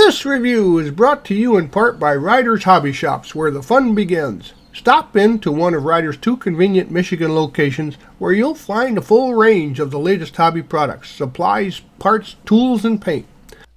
This review is brought to you in part by Ryder's Hobby Shops, where the fun begins. Stop in to one of Ryder's 2 convenient Michigan locations where you'll find a full range of the latest hobby products, supplies, parts, tools, and paint.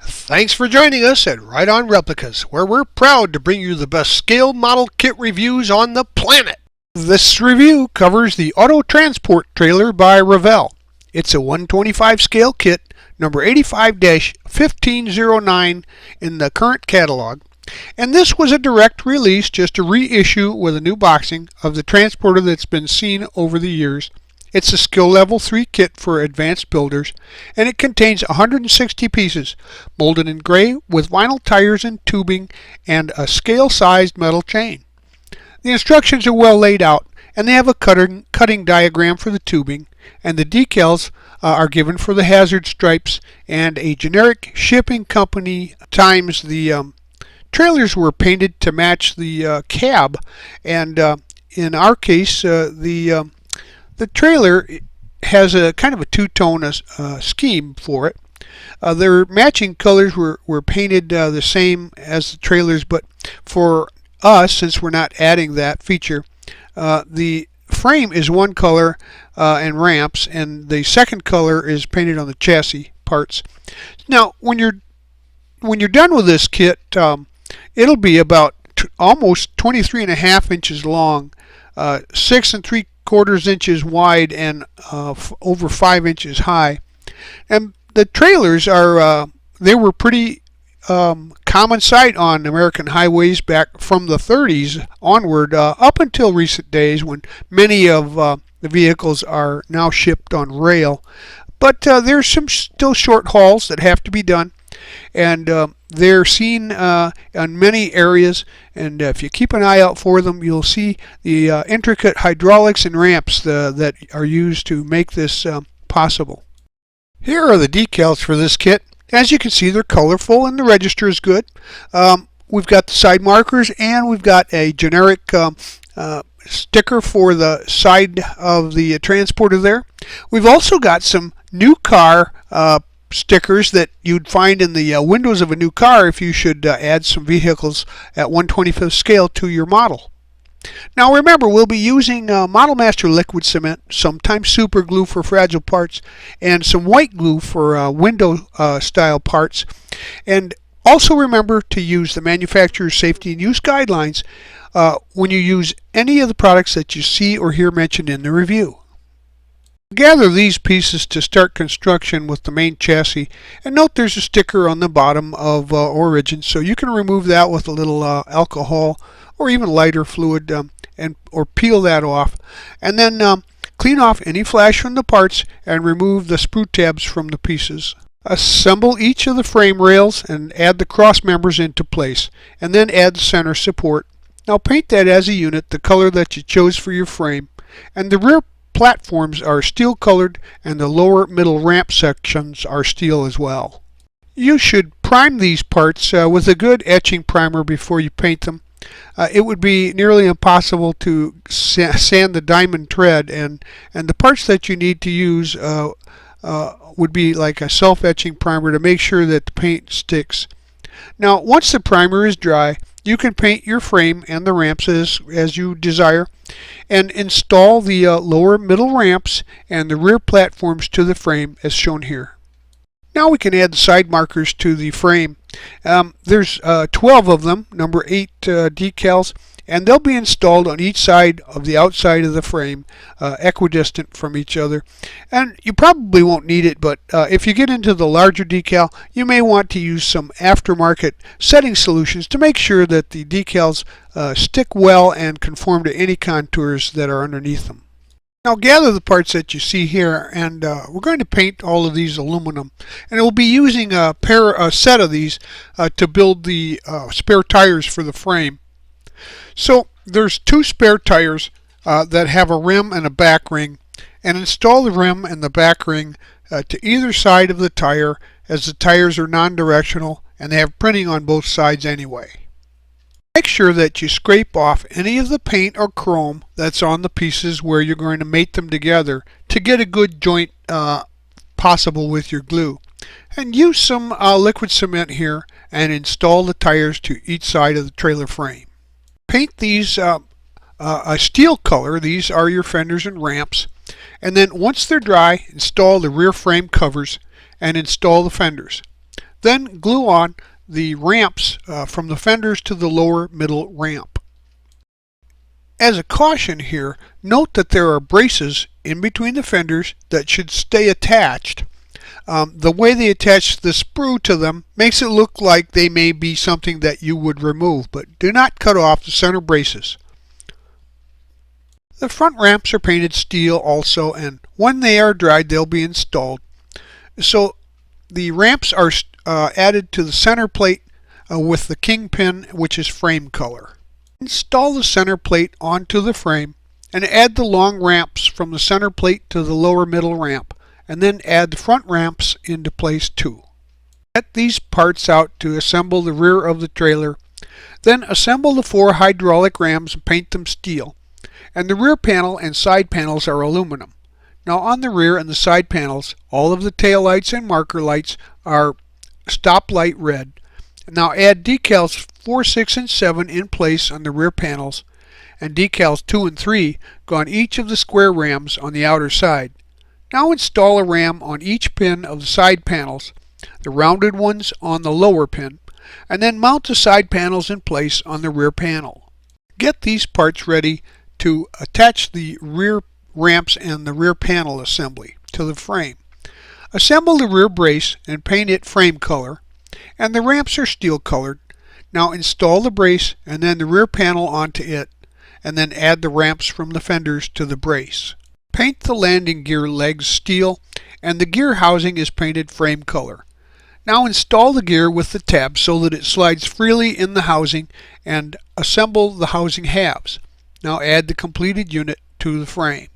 Thanks for joining us at Right On Replicas, where we're proud to bring you the best scale model kit reviews on the planet. This review covers the Auto Transport Trailer by Revell. It's a 125 scale kit, number 85-1509 in the current catalog. And this was a direct release, just a reissue with a new boxing of the transporter that's been seen over the years. It's a skill level 3 kit for advanced builders, and it contains 160 pieces, molded in gray with vinyl tires and tubing and a scale-sized metal chain. The instructions are well laid out, and they have a cutting diagram for the tubing, and the decals are given for the hazard stripes and a generic shipping company times. The trailers were painted to match the cab, and in our case the trailer has a kind of a two-tone scheme for it. Their matching colors were painted the same as the trailers, but for us, since we're not adding that feature, the frame is one color and ramps, and the second color is painted on the chassis parts. Now, when you're done with this kit, it'll be about almost 23.5 inches long, 6 3/4 inches wide, and over 5 inches high. And the trailers are they were pretty common sight on American highways back from the 30s onward, up until recent days when many of the vehicles are now shipped on rail. But there's some still short hauls that have to be done, and they're seen in many areas, and if you keep an eye out for them, you'll see the intricate hydraulics and ramps that are used to make this possible. Here are the decals for this kit. As you can see, they're colorful and the register is good. We've got the side markers, and we've got a generic sticker for the side of the transporter there. We've also got some new car stickers that you'd find in the windows of a new car if you should add some vehicles at 1/25th scale to your model. Now remember, we'll be using Model Master liquid cement, sometimes super glue for fragile parts, and some white glue for window style parts. And also remember to use the manufacturer's safety and use guidelines when you use any of the products that you see or hear mentioned in the review. Gather these pieces to start construction with the main chassis, and note there's a sticker on the bottom of origin, so you can remove that with a little alcohol or even lighter fluid, or peel that off, and then clean off any flash from the parts and remove the sprue tabs from the pieces. Assemble each of the frame rails and add the cross members into place, and then add the center support. Now paint that as a unit the color that you chose for your frame, and the rear platforms are steel colored, and the lower middle ramp sections are steel as well. You should prime these parts with a good etching primer before you paint them. It would be nearly impossible to sand the diamond tread, and the parts that you need to use would be like a self-etching primer to make sure that the paint sticks. Now once the primer is dry, you can paint your frame and the ramps as you desire, and install the lower middle ramps and the rear platforms to the frame as shown here. Now we can add the side markers to the frame. There's 12 of them, number 8 decals, and they'll be installed on each side of the outside of the frame, equidistant from each other. And you probably won't need it, but if you get into the larger decal, you may want to use some aftermarket setting solutions to make sure that the decals stick well and conform to any contours that are underneath them. Now gather the parts that you see here, and we're going to paint all of these aluminum, and we'll be using a set of these to build the spare tires for the frame. So there's 2 spare tires that have a rim and a back ring, and install the rim and the back ring to either side of the tire, as the tires are non-directional and they have printing on both sides anyway. Make sure that you scrape off any of the paint or chrome that's on the pieces where you're going to mate them together to get a good joint possible with your glue. And use some liquid cement here and install the tires to each side of the trailer frame. Paint these a steel color. These are your fenders and ramps. And then once they're dry, install the rear frame covers and install the fenders. Then glue on the ramps from the fenders to the lower middle ramp. As a caution here, note that there are braces in between the fenders that should stay attached. The way they attach the sprue to them makes it look like they may be something that you would remove, but do not cut off the center braces. The front ramps are painted steel also, and when they are dried they'll be installed. So the ramps are added to the center plate with the kingpin, which is frame color. Install the center plate onto the frame and add the long ramps from the center plate to the lower middle ramp, and then add the front ramps into place too. Get these parts out to assemble the rear of the trailer. Then assemble the 4 hydraulic rams and paint them steel. And the rear panel and side panels are aluminum. Now on the rear and the side panels, all of the tail lights and marker lights are stoplight red. Now add decals 4, 6, and 7 in place on the rear panels, and decals 2 and 3 go on each of the square rams on the outer side. Now install a ram on each pin of the side panels, the rounded ones on the lower pin, and then mount the side panels in place on the rear panel. Get these parts ready to attach the rear ramps and the rear panel assembly to the frame. Assemble the rear brace and paint it frame color, and the ramps are steel colored. Now install the brace and then the rear panel onto it, and then add the ramps from the fenders to the brace. Paint the landing gear legs steel, and the gear housing is painted frame color. Now install the gear with the tab so that it slides freely in the housing, and assemble the housing halves. Now add the completed unit to the frame.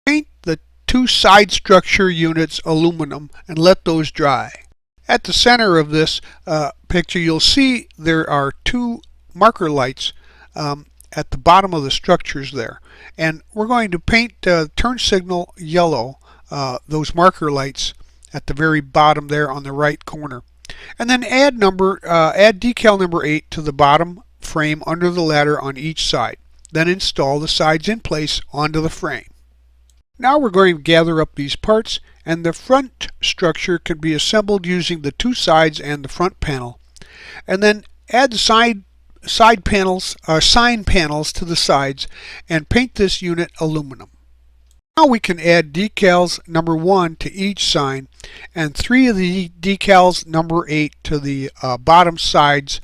Paint the 2 side structure units aluminum and let those dry. At the center of this picture you'll see there are 2 marker lights at the bottom of the structures there, and we're going to paint turn signal yellow, those marker lights at the very bottom there on the right corner, and then add decal number 8 to the bottom frame under the ladder on each side. Then install the sides in place onto the frame. Now we're going to gather up these parts, and the front structure can be assembled using the 2 sides and the front panel, and then add the sign panels to the sides and paint this unit aluminum. Now we can add decals number 1 to each sign and 3 of the decals number 8 to the bottom sides.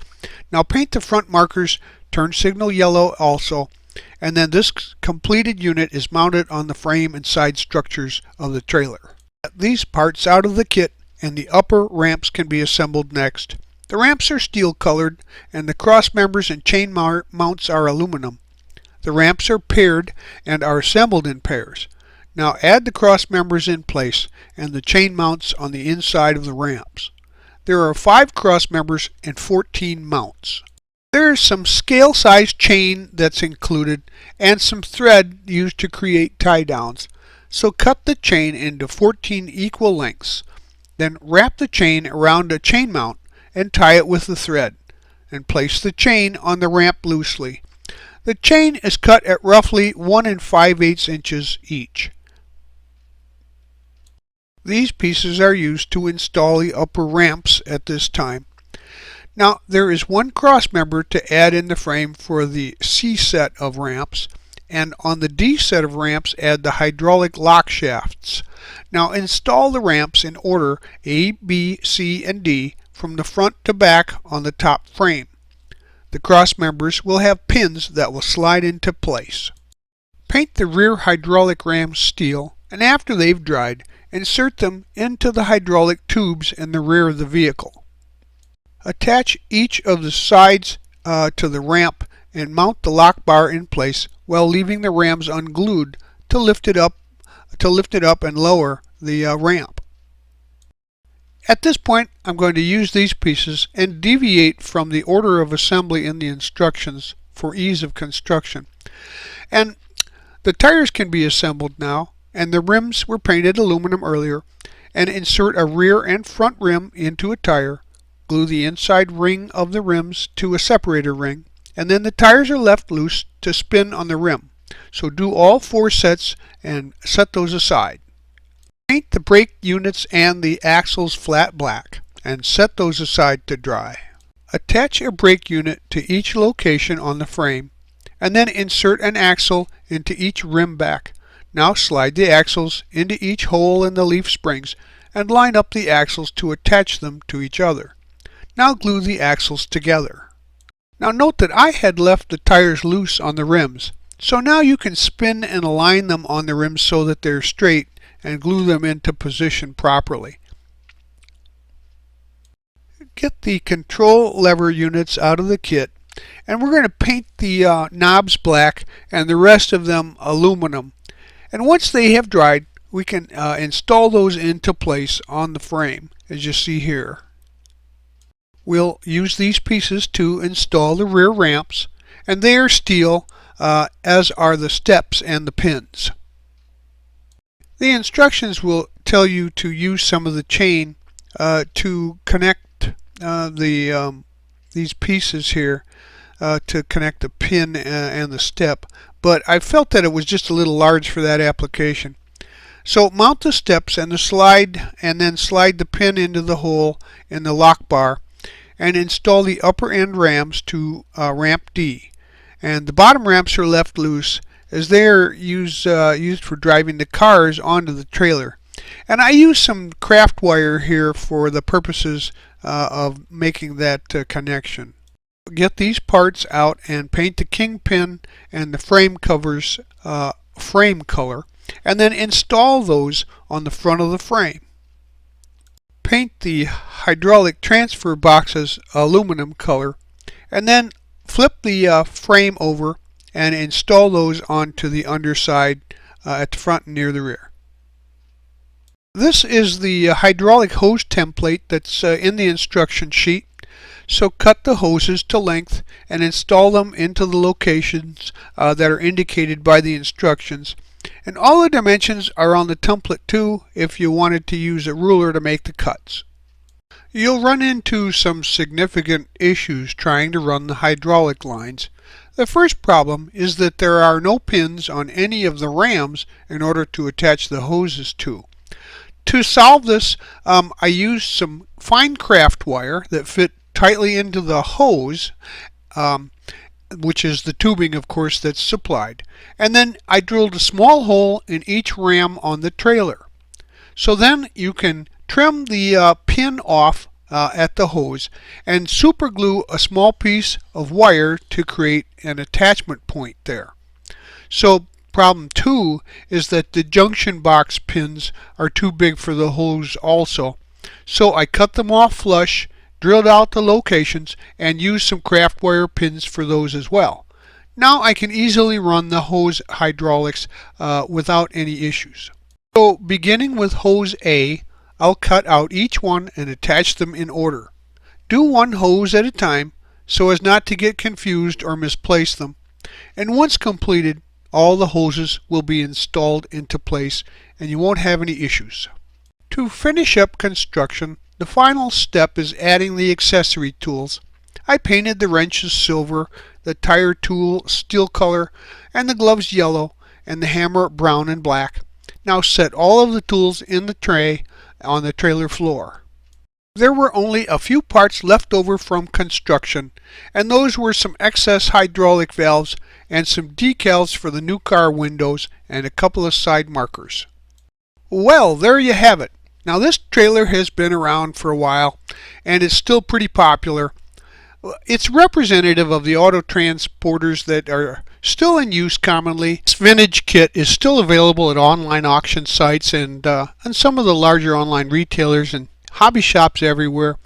Now paint the front markers turn signal yellow also, and then this completed unit is mounted on the frame and side structures of the trailer. Get these parts out of the kit, and the upper ramps can be assembled next. The ramps are steel colored, and the cross members and chain mounts are aluminum. The ramps are paired and are assembled in pairs. Now add the cross members in place and the chain mounts on the inside of the ramps. There are 5 cross members and 14 mounts. There is some scale size chain that's included and some thread used to create tie downs. So cut the chain into 14 equal lengths. Then wrap the chain around a chain mount and tie it with the thread, and place the chain on the ramp loosely. The chain is cut at roughly 1 5/8 inches each. These pieces are used to install the upper ramps at this time. Now there is 1 cross member to add in the frame for the C set of ramps, and on the D set of ramps add the hydraulic lock shafts. Now install the ramps in order A, B, C, and D from the front to back on the top frame. The cross members will have pins that will slide into place. Paint the rear hydraulic rams steel, and after they've dried, insert them into the hydraulic tubes in the rear of the vehicle. Attach each of the sides to the ramp and mount the lock bar in place while leaving the rams unglued to lift it up and lower the ramp. At this point, I'm going to use these pieces and deviate from the order of assembly in the instructions for ease of construction. And the tires can be assembled now, and the rims were painted aluminum earlier, and insert a rear and front rim into a tire. Glue the inside ring of the rims to a separator ring, and then the tires are left loose to spin on the rim. So do all 4 sets and set those aside. Paint the brake units and the axles flat black and set those aside to dry. Attach a brake unit to each location on the frame, and then insert an axle into each rim back. Now slide the axles into each hole in the leaf springs and line up the axles to attach them to each other. Now glue the axles together. Now note that I had left the tires loose on the rims, so now you can spin and align them on the rims so that they're straight and glue them into position properly. Get the control lever units out of the kit, and we're going to paint the knobs black and the rest of them aluminum. And once they have dried, we can install those into place on the frame, as you see here. We'll use these pieces to install the rear ramps, and they are steel, as are the steps and the pins. The instructions will tell you to use some of the chain to connect these pieces here, to connect the pin and the step, but I felt that it was just a little large for that application. So mount the steps and the slide, and then slide the pin into the hole in the lock bar, and install the upper end rams to ramp D. And the bottom ramps are left loose, as they are used for driving the cars onto the trailer. And I use some craft wire here for the purposes of making that connection. Get these parts out and paint the kingpin and the frame covers frame color, and then install those on the front of the frame. Paint the hydraulic transfer boxes aluminum color, and then flip the frame over and install those onto the underside at the front and near the rear. This is the hydraulic hose template that's in the instruction sheet. So cut the hoses to length and install them into the locations that are indicated by the instructions. And all the dimensions are on the template too, if you wanted to use a ruler to make the cuts. You'll run into some significant issues trying to run the hydraulic lines. The first problem is that there are no pins on any of the rams in order to attach the hoses to. To solve this, I used some fine craft wire that fit tightly into the hose, which is the tubing, of course, that's supplied. And then I drilled a small hole in each ram on the trailer. So then you can trim the pin off at the hose and super glue a small piece of wire to create an attachment point there. So problem 2 is that the junction box pins are too big for the hose also. So I cut them off flush, drilled out the locations, and used some craft wire pins for those as well. Now I can easily run the hose hydraulics without any issues. So beginning with hose A, I'll cut out each one and attach them in order. Do one hose at a time so as not to get confused or misplace them. And once completed, all the hoses will be installed into place and you won't have any issues. To finish up construction, the final step is adding the accessory tools. I painted the wrenches silver, the tire tool steel color, and the gloves yellow, and the hammer brown and black. Now set all of the tools in the tray on the trailer floor. There were only a few parts left over from construction, and those were some excess hydraulic valves and some decals for the new car windows and a couple of side markers. Well, there you have it. Now this trailer has been around for a while and is still pretty popular. It's representative of the auto transporters that are still in use commonly. This vintage kit is still available at online auction sites and some of the larger online retailers and hobby shops everywhere.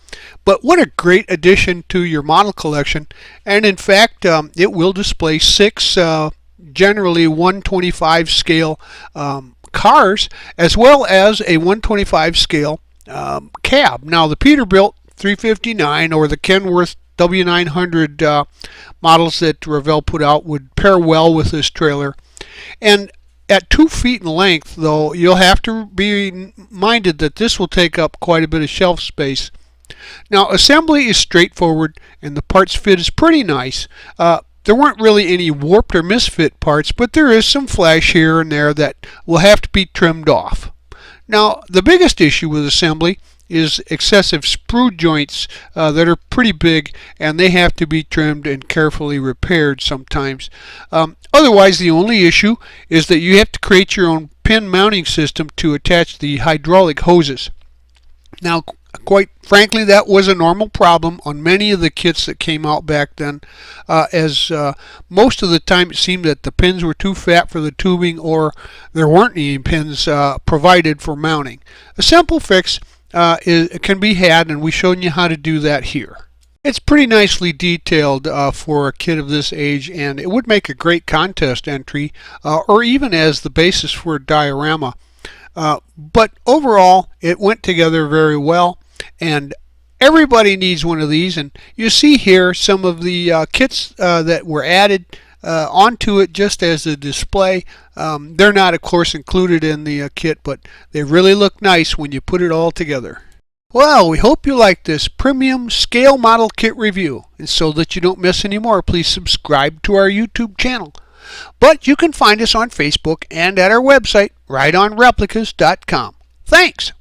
But what a great addition to your model collection, and in fact it will display 6 generally 125 scale cars, as well as a 125 scale cab. Now the Peterbilt 359 or the Kenworth W900 models that Revell put out would pair well with this trailer. And At 2 feet in length, though, you'll have to be minded that this will take up quite a bit of shelf space. Now, assembly is straightforward and the parts fit is pretty nice. There weren't really any warped or misfit parts, but there is some flash here and there that will have to be trimmed off. Now, the biggest issue with assembly is excessive sprue joints that are pretty big, and they have to be trimmed and carefully repaired sometimes. Otherwise, the only issue is that you have to create your own pin mounting system to attach the hydraulic hoses. Now, quite frankly, that was a normal problem on many of the kits that came out back then, as most of the time it seemed that the pins were too fat for the tubing, or there weren't any pins provided for mounting. A simple fix can be had, and we've shown you how to do that here. It's pretty nicely detailed for a kid of this age, and it would make a great contest entry, or even as the basis for a diorama. But overall, it went together very well, and everybody needs one of these. And you see here some of the kits that were added onto it just as a display. They're not, of course, included in the kit, but they really look nice when you put it all together. Well, we hope you like this premium scale model kit review, and so that you don't miss any more, please subscribe to our YouTube channel. But you can find us on Facebook and at our website, rightonreplicas.com. Thanks!